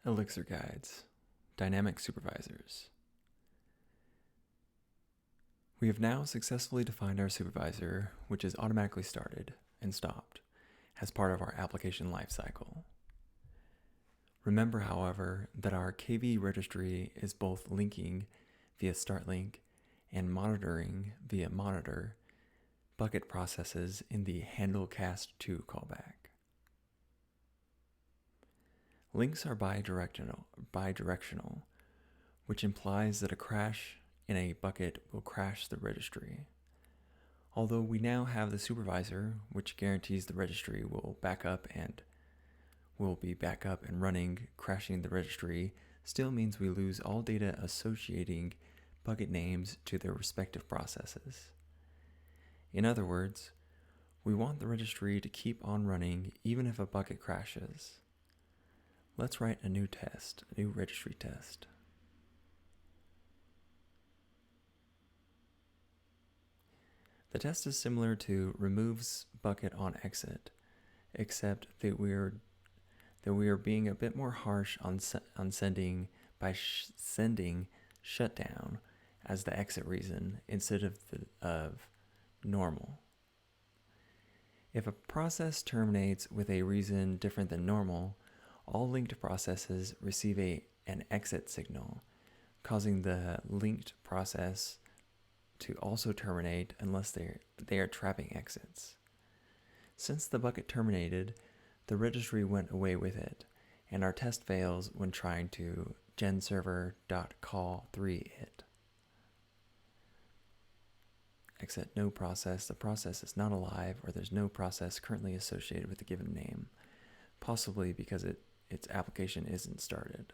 Elixir guides, dynamic supervisors. We have now successfully defined our supervisor, which is automatically started and stopped as part of our application lifecycle. Remember, however, that our KV registry is both linking via startLink and monitoring via monitor bucket processes in the handlecast2 callback. Links are bidirectional, which implies that a crash in a bucket will crash the registry. Although we now have the supervisor, which guarantees the registry will be back up and running, crashing the registry still means we lose all data associating bucket names to their respective processes. In other words, we want the registry to keep on running even if a bucket crashes. Let's write a new registry test. The test is similar to removes bucket on exit, except that we are being a bit more harsh on sending by sending shutdown as the exit reason instead of normal. If a process terminates with a reason different than normal, all linked processes receive an exit signal, causing the linked process to also terminate unless they are trapping exits. Since the bucket terminated, the registry went away with it, and our test fails when trying to genserver.call3it. Exit no process, the process is not alive, or there's no process currently associated with the given name, possibly because its application isn't started.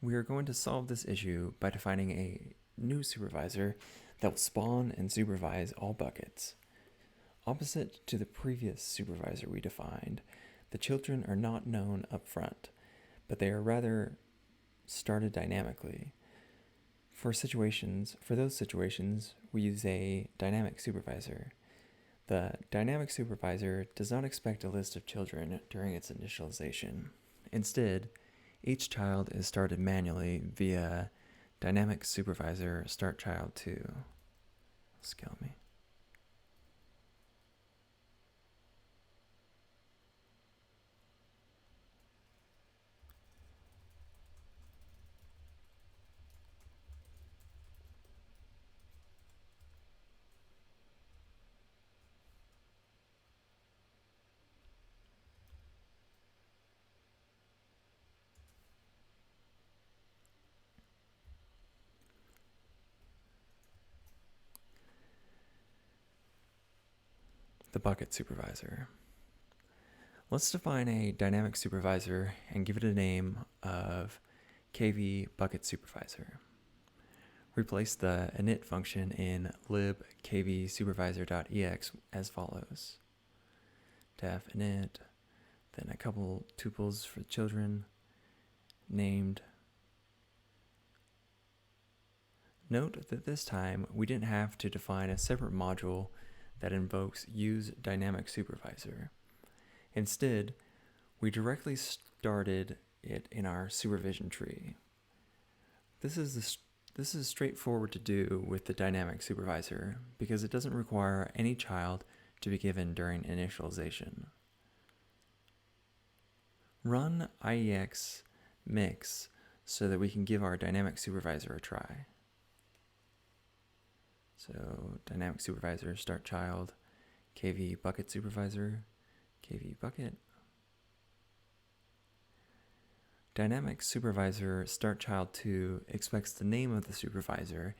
We are going to solve this issue by defining a new supervisor that will spawn and supervise all buckets. Opposite to the previous supervisor we defined, the children are not known up front, but they are rather started dynamically. For those situations, we use a dynamic supervisor. The dynamic supervisor does not expect a list of children during its initialization. Instead, each child is started manually via dynamic supervisor start child 2. Scale me. The bucket supervisor. Let's define a dynamic supervisor and give it a name of KV bucket supervisor. Replace the init function in lib kvsupervisor.ex as follows. Def init, then a couple tuples for children, named. Note that this time we didn't have to define a separate module that invokes use dynamic supervisor. Instead, we directly started it in our supervision tree. This is straightforward to do with the dynamic supervisor because it doesn't require any child to be given during initialization. Run IEX mix so that we can give our dynamic supervisor a try. So dynamic supervisor start child, KV bucket supervisor, KV bucket. Dynamic supervisor start child 2 expects the name of the supervisor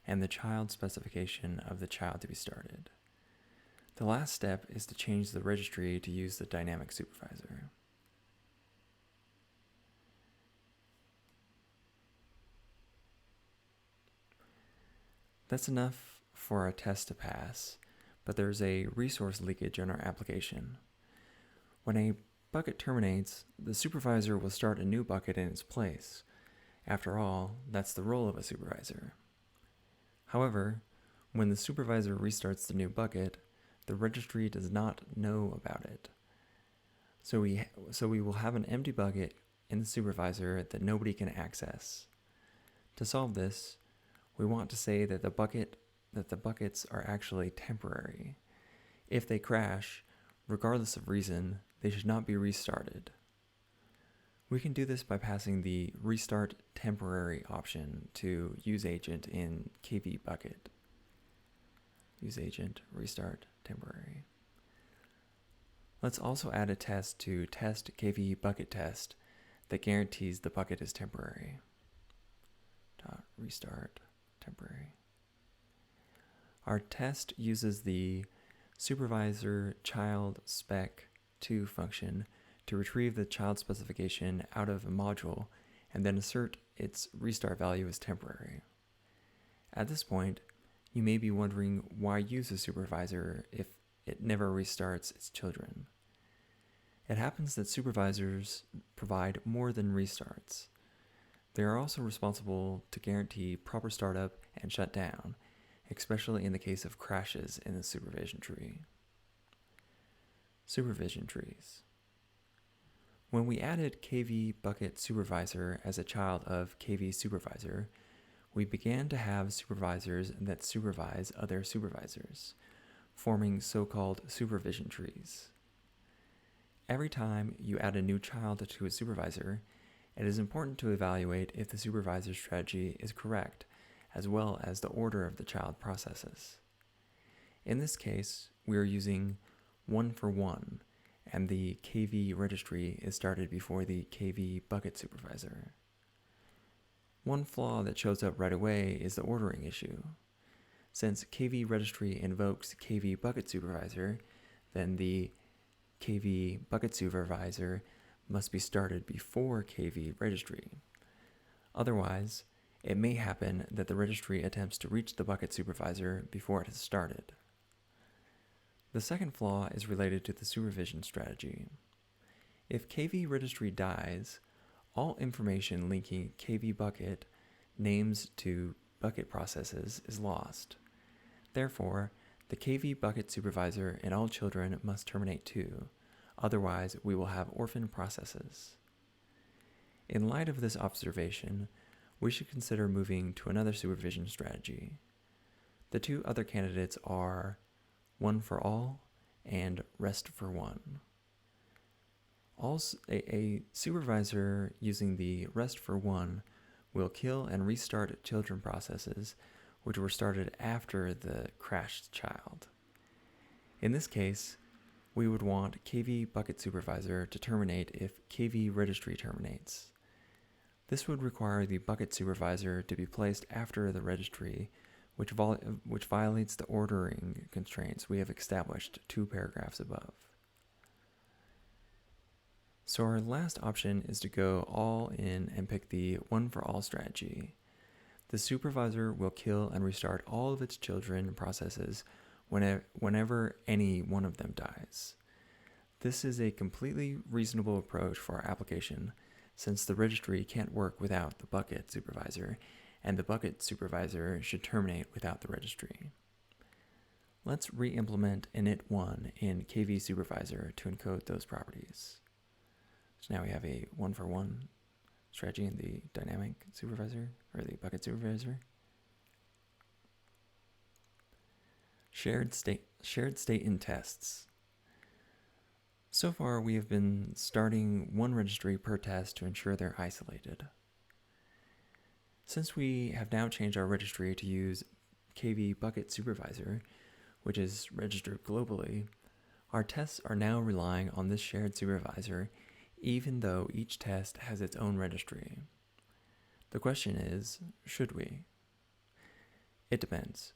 and the child specification of the child to be started. The last step is to change the registry to use the dynamic supervisor. That's enough for our test to pass, but there's a resource leakage in our application. When a bucket terminates, the supervisor will start a new bucket in its place. After all, that's the role of a supervisor. However, when the supervisor restarts the new bucket, the registry does not know about it. So we will have an empty bucket in the supervisor that nobody can access. To solve this, we want to say that the buckets are actually temporary. If they crash, regardless of reason, they should not be restarted. We can do this by passing the restart temporary option to useAgent in KV bucket. useAgent restart temporary. Let's also add a test to test KV bucket test that guarantees the bucket is temporary. Restart temporary. Our test uses the supervisor child spec 2 function to retrieve the child specification out of a module and then assert its restart value as temporary. At this point, you may be wondering why use a supervisor if it never restarts its children. It happens that supervisors provide more than restarts. They are also responsible to guarantee proper startup and shutdown, especially in the case of crashes in the supervision tree. Supervision trees. When we added KV bucket supervisor as a child of KV supervisor, we began to have supervisors that supervise other supervisors, forming so-called supervision trees. Every time you add a new child to a supervisor, it is important to evaluate if the supervisor strategy is correct, as well as the order of the child processes. In this case, we are using 1 for 1, and the KV registry is started before the KV bucket supervisor. One flaw that shows up right away is the ordering issue. Since KV registry invokes KV bucket supervisor, then the KV bucket supervisor must be started before KV registry. Otherwise, it may happen that the registry attempts to reach the bucket supervisor before it has started. The second flaw is related to the supervision strategy. If KV registry dies, all information linking KV bucket names to bucket processes is lost. Therefore, the KV bucket supervisor and all children must terminate too. Otherwise, we will have orphan processes. In light of this observation, we should consider moving to another supervision strategy. The two other candidates are 1 for all and rest for one. A supervisor using the rest for one will kill and restart children processes which were started after the crashed child. In this case, we would want KV bucket supervisor to terminate if KV registry terminates. This would require the bucket supervisor to be placed after the registry, which violates the ordering constraints we have established 2 paragraphs above. So our last option is to go all in and pick the 1 for all strategy. The supervisor will kill and restart all of its children processes whenever any one of them dies. This is a completely reasonable approach for our application, since the registry can't work without the bucket supervisor, and the bucket supervisor should terminate without the registry. Let's re-implement init1 in KV supervisor to encode those properties. So now we have a 1 for 1 strategy in the dynamic supervisor, or the bucket supervisor. Shared state in tests. So far, we have been starting 1 registry per test to ensure they're isolated. Since we have now changed our registry to use KV bucket supervisor, which is registered globally, our tests are now relying on this shared supervisor, even though each test has its own registry. The question is, should we? It depends.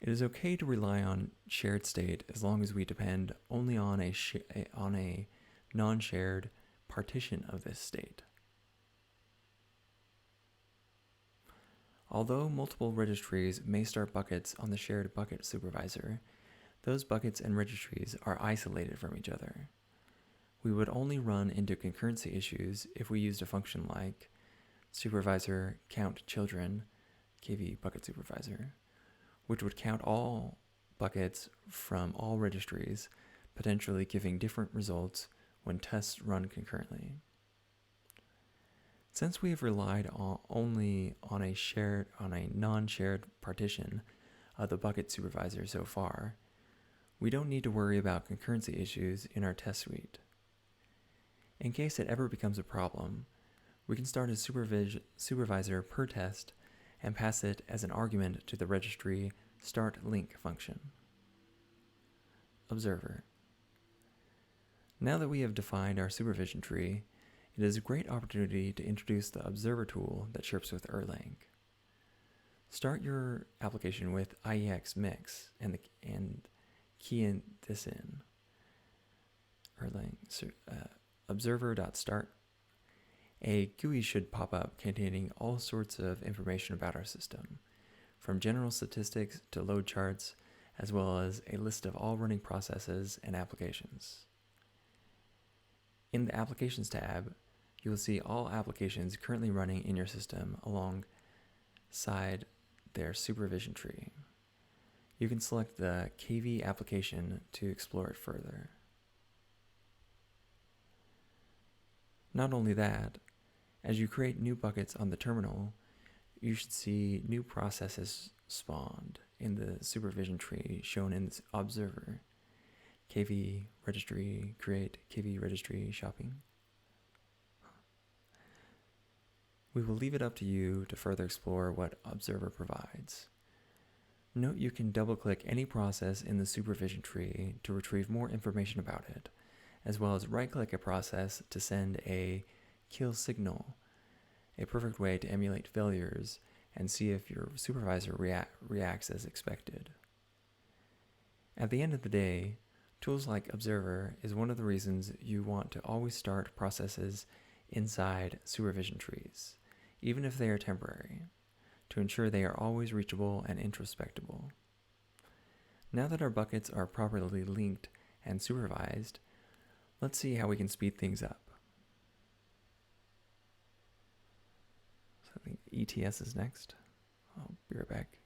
It is okay to rely on shared state as long as we depend only on a non-shared partition of this state. Although multiple registries may start buckets on the shared bucket supervisor, those buckets and registries are isolated from each other. We would only run into concurrency issues if we used a function like supervisor count children, KV bucket supervisor, which would count all buckets from all registries, potentially giving different results when tests run concurrently. Since we have relied only on a non-shared partition of the bucket supervisor so far, we don't need to worry about concurrency issues in our test suite. In case it ever becomes a problem, we can start a supervisor per test and pass it as an argument to the registry start link function. Observer. Now that we have defined our supervision tree, it is a great opportunity to introduce the observer tool that ships with Erlang. Start your application with IEX mix and key this in. Erlang observer.start. A GUI should pop up containing all sorts of information about our system, from general statistics to load charts, as well as a list of all running processes and applications. In the Applications tab, you will see all applications currently running in your system alongside their supervision tree. You can select the KV application to explore it further. Not only that, as you create new buckets on the terminal, you should see new processes spawned in the supervision tree shown in this observer. KV registry create, KV registry shopping. We will leave it up to you to further explore what Observer provides. Note you can double-click any process in the supervision tree to retrieve more information about it, as well as right-click a process to send a kill signal, a perfect way to emulate failures and see if your supervisor reacts as expected. At the end of the day, tools like Observer is one of the reasons you want to always start processes inside supervision trees, even if they are temporary, to ensure they are always reachable and introspectable. Now that our buckets are properly linked and supervised, let's see how we can speed things up. So I think ETS is next. I'll be right back.